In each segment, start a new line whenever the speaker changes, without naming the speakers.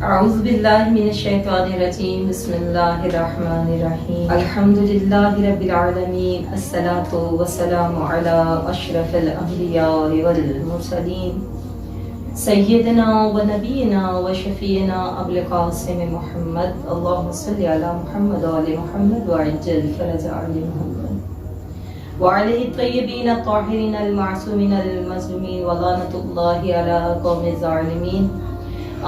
اعوذ باللہ من الشیطان الرجیم بسم اللہ الرحمن الرحیم الحمدللہ رب العالمین الصلاۃ والسلام علی اشرف الانبیاء والمرسلین سیدنا و نبینا و شفیعنا ابو القاسم محمد اللہم صلی علی محمد و آل محمد وعجل فرج آل محمد وعلیہ الطیبین الطاہرین المعصومین المظلومین ولعنۃ اللہ علی قوم الظالمین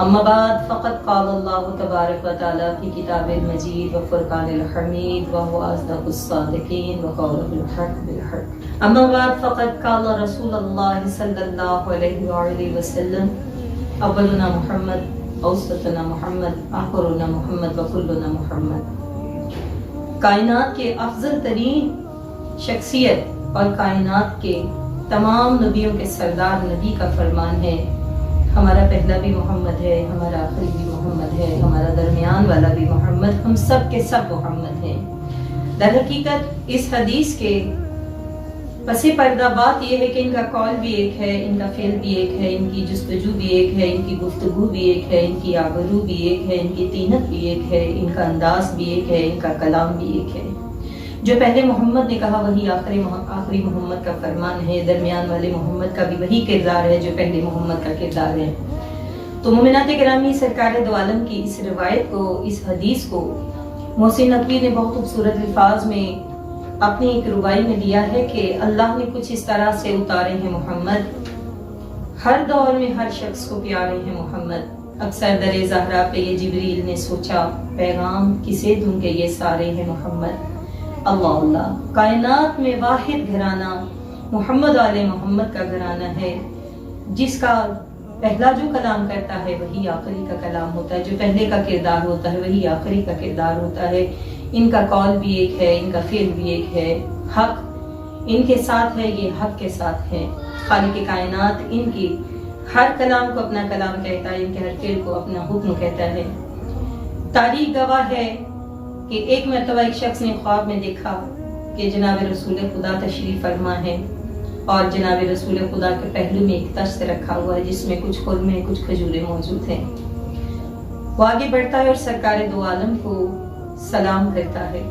اما بعد فقد قال اللہ تبارک و تعالی فی کتاب المجید و فرقان الحمید وهو اصدق الصادقین وقوله الحق بالحق اما بعد فقد قال رسول اللہ صلی اللہ علیہ وآلہ وسلم اولنا محمد اوسطنا محمد آخرنا محمد وکلنا محمد۔ کائنات کے افضل ترین شخصیت اور کائنات کے تمام نبیوں کے سردار نبی کا فرمان ہے، ہمارا پہلا بھی محمد ہے، ہمارا آخری بھی محمد ہے، ہمارا درمیان والا بھی محمد، ہم سب کے سب محمد ہیں۔ در حقیقت اس حدیث کے پس پردہ بات یہ ہے کہ ان کا قول بھی ایک ہے، ان کا فعل بھی ایک ہے، ان کی جستجو بھی ایک ہے، ان کی گفتگو بھی ایک ہے، ان کی آبرو بھی ایک ہے، ان کی طینت بھی ایک ہے، ان کا انداز بھی ایک ہے، ان کا کلام بھی ایک ہے۔ جو پہلے محمد نے کہا وہی آخری محمد کا فرمان ہے، درمیان والے محمد کا بھی وہی کردار ہے جو پہلے محمد کا کردار ہے۔ تو مومنات گرامی، سرکار دو عالم کی اس روایت کو، اس حدیث کو محسن نقوی نے بہت خوبصورت الفاظ میں اپنی ایک ربائی میں دیا ہے کہ اللہ نے کچھ اس طرح سے اتارے ہیں محمد، ہر دور میں ہر شخص کو پیارے ہیں محمد۔ اکثر در زہرا پہ یہ جبریل نے سوچا پیغام کسے دوں کہ یہ سارے ہیں محمد۔ اللہ اللہ، کائنات میں واحد گھرانہ محمد آل محمد کا گھرانہ ہے، جس کا پہلا جو کلام کرتا ہے وہی آخری کا کلام ہوتا ہے، جو پہلے کا کردار ہوتا ہے وہی آخری کا کردار ہوتا ہے۔ ان کا قول بھی ایک ہے، ان کا فعل بھی ایک ہے، حق ان کے ساتھ ہے، یہ حق کے ساتھ ہے۔ خالق کائنات ان کی ہر کلام کو اپنا کلام کہتا ہے، ان کے ہر فعل کو اپنا حکم کہتا ہے۔ تاریخ گواہ ہے کہ ایک مرتبہ ایک شخص نے خواب میں دیکھا کہ جناب رسول خدا تشریف فرما ہے اور جناب رسول خدا کے پہلو میں ایک تشت رکھا ہوا ہے جس میں کچھ خرمے کچھ کھجوریں موجود ہیں۔ وہ آگے بڑھتا ہے اور سرکار دو عالم کو سلام کرتا ہے۔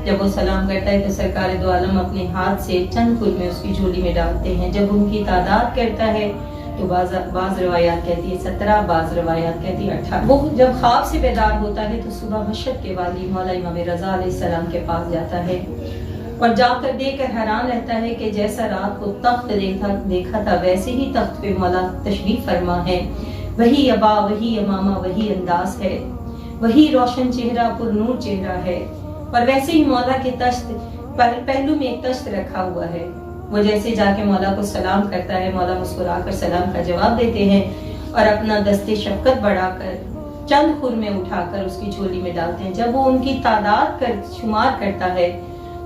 جب وہ سلام کرتا ہے تو سرکار دو عالم اپنے ہاتھ سے چند خرمے اس کی جھولی میں ڈالتے ہیں۔ جب ان کی تعداد کرتا ہے تو بعض روایات کہتی ہے 17، بعض روایات کہتی ہے 18۔ وہ جب خواب سے بیدار ہوتا ہے تو صبح مشہد کے والی مولا امام رضا علیہ السلام کے پاس جاتا ہے اور جا کر دیکھ کر حیران رہتا ہے کہ جیسا رات کو تخت دیکھا تھا ویسے ہی تخت پہ مولا تشریف فرما ہے، وہی ابا، وہی امامہ، وہی انداز ہے، وہی روشن چہرہ، پر نور چہرہ ہے، اور ویسے ہی مولا کے تشت پہلو میں ایک تشت رکھا ہوا ہے۔ وہ جیسے جا کے مولا کو سلام کرتا ہے، مولا مسکرا کر سلام کا جواب دیتے ہیں اور اپنا دست شفقت بڑھا کر چند خرمے اٹھا کر اس کی جھولی میں ڈالتے ہیں۔ جب وہ ان کی تعداد شمار کرتا ہے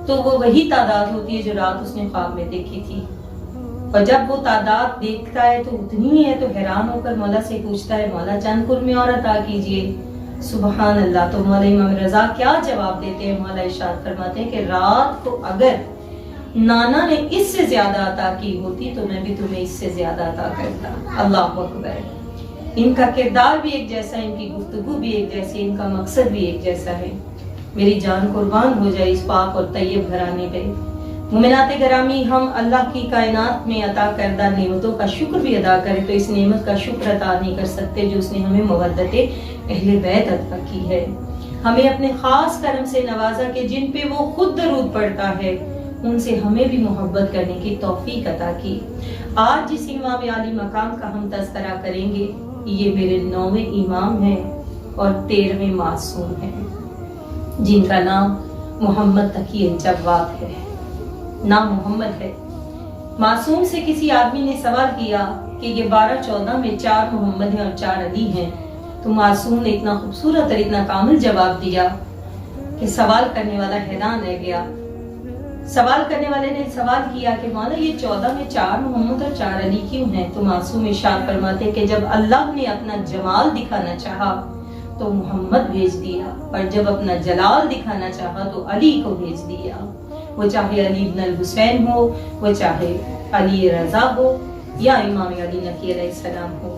تو وہ وہی تعداد ہوتی ہے جو رات اس نے خواب میں دیکھی تھی، اور جب وہ تعداد دیکھتا ہے تو اتنی ہی ہے تو حیران ہو کر مولا سے پوچھتا ہے مولا چند خرمے اور عطا کیجئے۔ سبحان اللہ، تو مولا امام رضا کیا جواب دیتے ہیں؟ مولا ارشاد فرماتے ہیں کہ رات کو اگر نانا نے اس سے زیادہ عطا کی ہوتی تو میں بھی تمہیں اس سے زیادہ عطا کرتا۔ اللہ اکبر۔ ان کا کردار بھی ایک جیسا، ان کی گفتگو بھی ایک جیسی، ان کا مقصد بھی ایک جیسا ہے۔ میری جان قربان ہو جائے اس پاک اور طیب گھرانے پہ۔ مومنات گرامی، ہم اللہ کی کائنات میں عطا کردہ نعمتوں کا شکر بھی ادا کریں تو اس نعمت کا شکر ادا نہیں کر سکتے جو اس نے ہمیں مودت اہل بیت عطا کی ہے، ہمیں اپنے خاص کرم سے نوازا کہ جن پہ وہ خود درود پڑھتا ہے ان سے ہمیں بھی محبت کرنے کی توفیق عطا کی۔ آج جس امام عالی مقام کا ہم تذکرہ کریں گے یہ میرے 9ویں امام ہیں اور 13ویں معصوم ہیں، جن کا نام محمد تقی الجواد ہے، نام محمد ہے۔ معصوم سے کسی آدمی نے سوال کیا کہ یہ 12-14 میں 4 محمد ہیں اور 4 علی ہیں، تو معصوم نے اتنا خوبصورت اور اتنا کامل جواب دیا کہ سوال کرنے والا حیران رہ گیا۔ سوال کرنے والے نے سوال کیا کہ مولا یہ 14 میں 4 محمد اور 4 علی کیوں ہیں؟ تو معصوم ارشاد فرماتے کہ جب اللہ نے اپنا جمال دکھانا چاہا تو محمد بھیج دیا، اور جب اپنا جلال دکھانا چاہا تو علی کو بھیج دیا۔ وہ چاہے علی بن الحسین ہو، وہ چاہے علی رضا ہو یا امام علی نقی علیہ السلام ہو،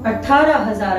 18,000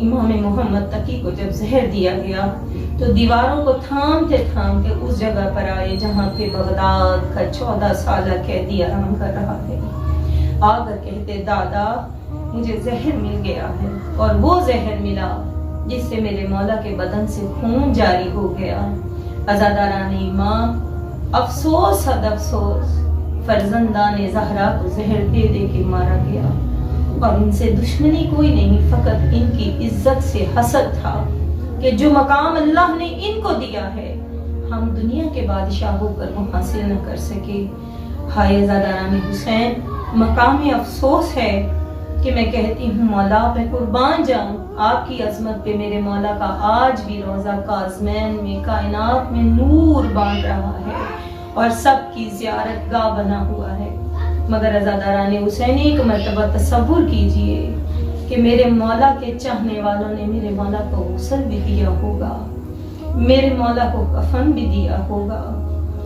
امام محمد تقی کو جب زہر دیا گیا تو دیواروں کو تھامتے تھام کے اس جگہ پر آئے جہاں پہ بغداد کا 14 سالہ قیدی آرام کر رہا ہے. آ کر کہتے دادا مجھے زہر مل گیا ہے، اور وہ زہر ملا جس سے میرے مولا کے بدن سے خون جاری ہو گیا. عزاداران ایمان افسوس حد افسوس، فرزندان زہرا کو زہر دے دے کے مارا گیا، اور ان سے دشمنی کوئی نہیں، فقط ان کی عزت سے حسد تھا کہ جو مقام اللہ نے ان کو دیا ہے ہم دنیا کے بادشاہ ہو کر وہ حاصل نہ کر سکے. ہائے عزاداران حسین، مقام افسوس ہے کہ میں کہتی ہوں مولا میں قربان جاؤں، آپ کی عظمت پہ میرے مولا کا آج بھی روضہ کاظمین میں کائنات میں نور باندھ رہا ہے اور سب کی زیارت گاہ بنا ہوا ہے. مگر عزاداران حسین ایک مرتبہ تصور کیجئے کہ میرے مولا کے چاہنے والوں نے میرے مولا کو غسل بھی دیا ہوگا، میرے مولا کو کفن بھی دیا ہوگا،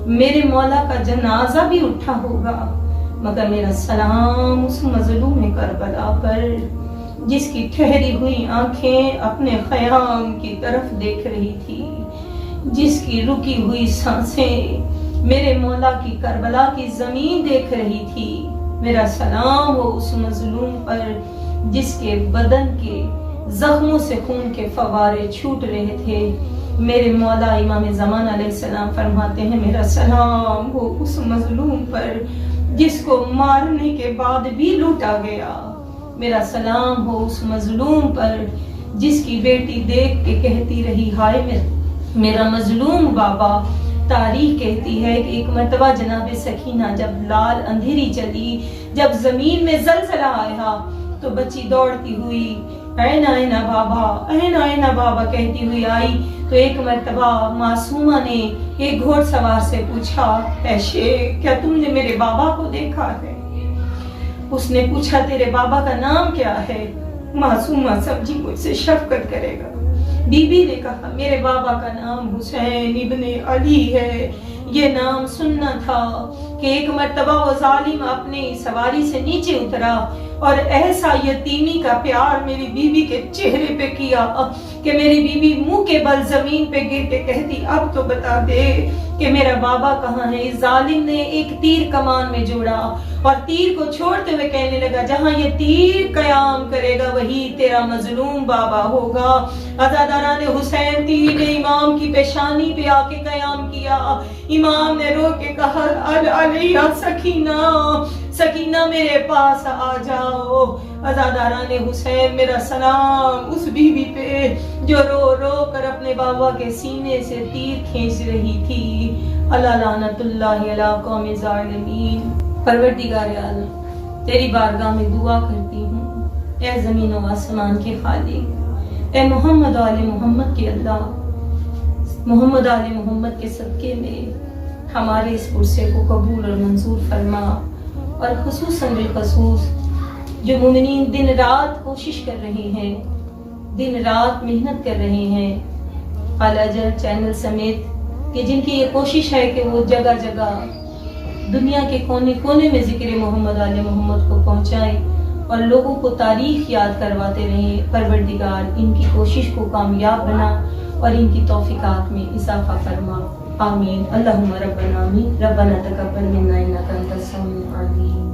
میرے مولا کا جنازہ بھی اٹھا ہوگا، مگر میرا سلام اس مظلوم کربلا پر جس کی ٹھہری ہوئی آنکھیں اپنے خیام کی طرف دیکھ رہی تھی، جس کی رکی ہوئی سانسیں میرے مولا کی کربلا کی زمین دیکھ رہی تھی، میرا سلام ہو اس مظلوم پر جس کے بدن کے زخموں سے خون کے فوارے چھوٹ رہے تھے. میرے مولا امام زمان علیہ السلام فرماتے ہیں میرا سلام ہو اس مظلوم پر جس کو مارنے کے بعد بھی لوٹا گیا، میرا سلام ہو اس مظلوم پر جس کی بیٹی دیکھ کے کہتی رہی ہائے میرا مظلوم بابا. تاریخ کہتی ہے کہ ایک مرتبہ جناب سکینہ جب لال اندھیری چلی، جب زمین میں زلزلہ آیا تو بچی دوڑتی ہوئی اینا اینا بابا کہتی ہوئی آئی تو ایک مرتبہ معصومہ نے ایک گھوڑ سوار سے پوچھا اے شیخ کیا تم نے میرے بابا کو دیکھا ہے؟ اس نے پوچھا تیرے بابا کا نام کیا ہے؟ معصومہ سمجھی مجھ سے شفقت کرے گا. بی بی نے کہا میرے بابا کا نام حسین ابن علی ہے. یہ نام سننا تھا کہ ایک مرتبہ وہ ظالم اپنی سواری سے نیچے اترا اور ایسا یتیمی کا پیار میری بیوی کے چہرے پہ کیا کہ میری بیوی منہ کے بل زمین پہ گر کے کہتی اب تو بتا دے کہ میرا بابا کہاں ہے. اس ظالم نے ایک تیر کمان میں جوڑا اور تیر کو چھوڑتے ہوئے کہنے لگا جہاں یہ تیر قیام کرے گا وہی تیرا مظلوم بابا ہوگا. عزاداران حسین تیر نے امام کی پیشانی پہ آ کے قیام کیا. امام نے رو کے کہا علیہ سکینہ سکینہ میرے پاس آ جاؤ. عزاداران حسین میرا سلام اس بیوی پہ جو رو رو کر اپنے بابا کے سینے سے تیر کھینچ رہی تھی. اللہ لعنت اللہ علی قوم ظالمین. پروردگار عالم تیری بارگاہ میں دعا کرتی ہوں اے زمین و آسمان کے خالق، اے محمد آل محمد کے اللہ، محمد آل محمد کے صدقے میں ہمارے اس پرسے کو قبول اور منظور فرما، اور خصوصاً بالخصوص جو مومنین دن رات کوشش کر رہے ہیں، دن رات محنت کر رہے ہیں اعلیٰ جل چینل سمیت، کہ جن کی یہ کوشش ہے کہ وہ جگہ جگہ دنیا کے کونے کونے میں ذکر محمد آل محمد کو پہنچائیں اور لوگوں کو تاریخ یاد کرواتے رہیں. پروردگار ان کی کوشش کو کامیاب بنا اور ان کی توفیقات میں اضافہ فرما. آمین. اللہم ربنا آمین. ربنا تقبل منا انک انت السمیع العلیم.